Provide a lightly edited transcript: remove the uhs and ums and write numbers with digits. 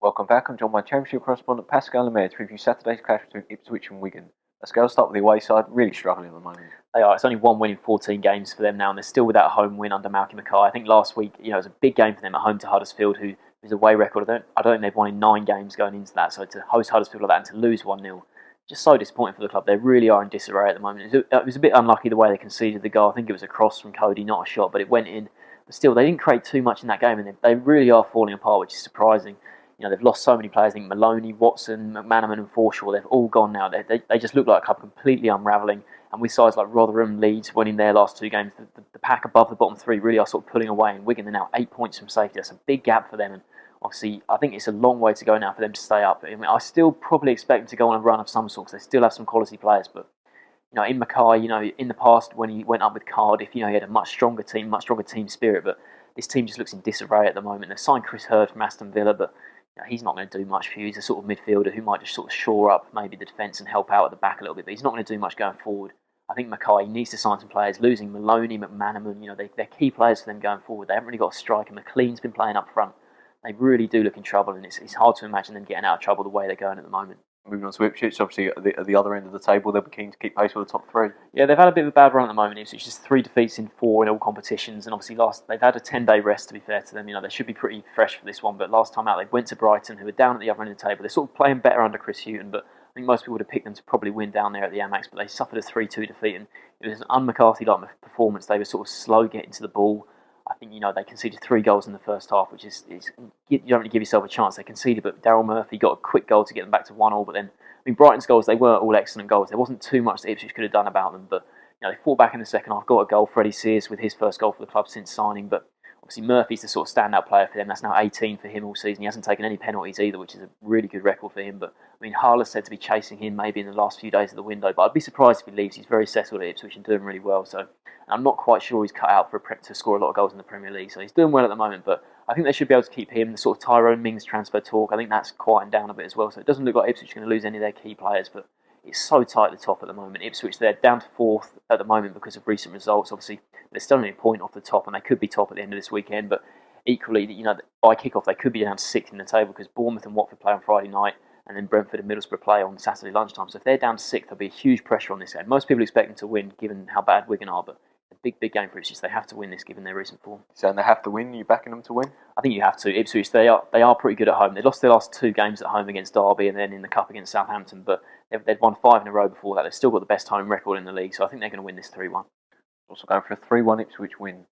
Welcome back. I'm joined by Championship correspondent Pascal Lemaire to review Saturday's clash between Ipswich and Wigan. Let's go. Start with the away side. Really struggling at the moment. They are. It's only one win in 14 games for them now, and they're still without a home win under Malky Mackay. I think last week, it was a big game for them at home to Huddersfield, who is a away record. I don't think they've won in 9 games going into that. So to host Huddersfield like that and to lose 1-0, just so disappointing for the club. They really are in disarray at the moment. It was a bit unlucky the way they conceded the goal. I think it was a cross from Cody, not a shot, but it went in. But still, they didn't create too much in that game, and they really are falling apart, which is surprising. They've lost so many players. I think Maloney, Watson, McManaman and Forshaw, they've all gone now. They just look like a club completely unravelling. And with sides like Rotherham, Leeds winning their last 2 games, the pack above the bottom 3 really are sort of pulling away. And Wigan are now 8 points from safety. That's a big gap for them. And obviously, I think it's a long way to go now for them to stay up. I still probably expect them to go on a run of some sort because they still have some quality players. But in Mackay, in the past when he went up with Cardiff, he had a much stronger team spirit. But this team just looks in disarray at the moment. They've signed Chris Hurd from Aston Villa, but he's not going to do much for you. He's a sort of midfielder who might just sort of shore up maybe the defence and help out at the back a little bit, but he's not going to do much going forward. I think Mackay needs to sign some players. Losing Maloney, McManaman, they're key players for them going forward. They haven't really got a striker. McLean's been playing up front. They really do look in trouble, and it's hard to imagine them getting out of trouble the way they're going at the moment. Moving on to Ipswich, obviously at the other end of the table, they'll be keen to keep pace with the top 3. Yeah, they've had a bit of a bad run at the moment. It's just 3 defeats in 4 in all competitions, and obviously they've had a 10-day rest. To be fair to them, they should be pretty fresh for this one. But last time out, they went to Brighton, who were down at the other end of the table. They're sort of playing better under Chris Hughton, but I think most people would have picked them to probably win down there at the Amex. But they suffered a 3-2 defeat, and it was an un-McCarthy-like performance. They were sort of slow getting to the ball. I think they conceded 3 goals in the first half, which is you don't really give yourself a chance. They conceded, but Daryl Murphy got a quick goal to get them back to 1-1. But then, Brighton's goals, they weren't all excellent goals. There wasn't too much that Ipswich could have done about them. But they fought back in the second half, got a goal. Freddie Sears with his first goal for the club since signing. But obviously Murphy's the sort of standout player for them. That's now 18 for him all season. He hasn't taken any penalties either, which is a really good record for him. But Harler's said to be chasing him maybe in the last few days of the window. But I'd be surprised if he leaves. He's very settled at Ipswich and doing really well. So I'm not quite sure he's cut out to score a lot of goals in the Premier League. So he's doing well at the moment, but I think they should be able to keep him. The sort of Tyrone Mings transfer talk, I think that's quieting down a bit as well. So it doesn't look like Ipswich are going to lose any of their key players, but it's so tight at the top at the moment. Ipswich, they're down to 4th at the moment because of recent results. Obviously, they're still only a point off the top, and they could be top at the end of this weekend. But equally, by kick-off, they could be down to 6th in the table because Bournemouth and Watford play on Friday night, and then Brentford and Middlesbrough play on Saturday lunchtime. So if they're down to 6th, there'll be huge pressure on this game. Most people expect them to win, given how bad Wigan are, but a big game for Ipswich. They have to win this, given their recent form. So they have to win. Are you backing them to win? I think you have to. Ipswich, they are pretty good at home. They lost their last 2 games at home against Derby and then in the Cup against Southampton, but they've won 5 in a row before that. They've still got the best home record in the league, so I think they're going to win this 3-1. Also going for a 3-1 Ipswich win.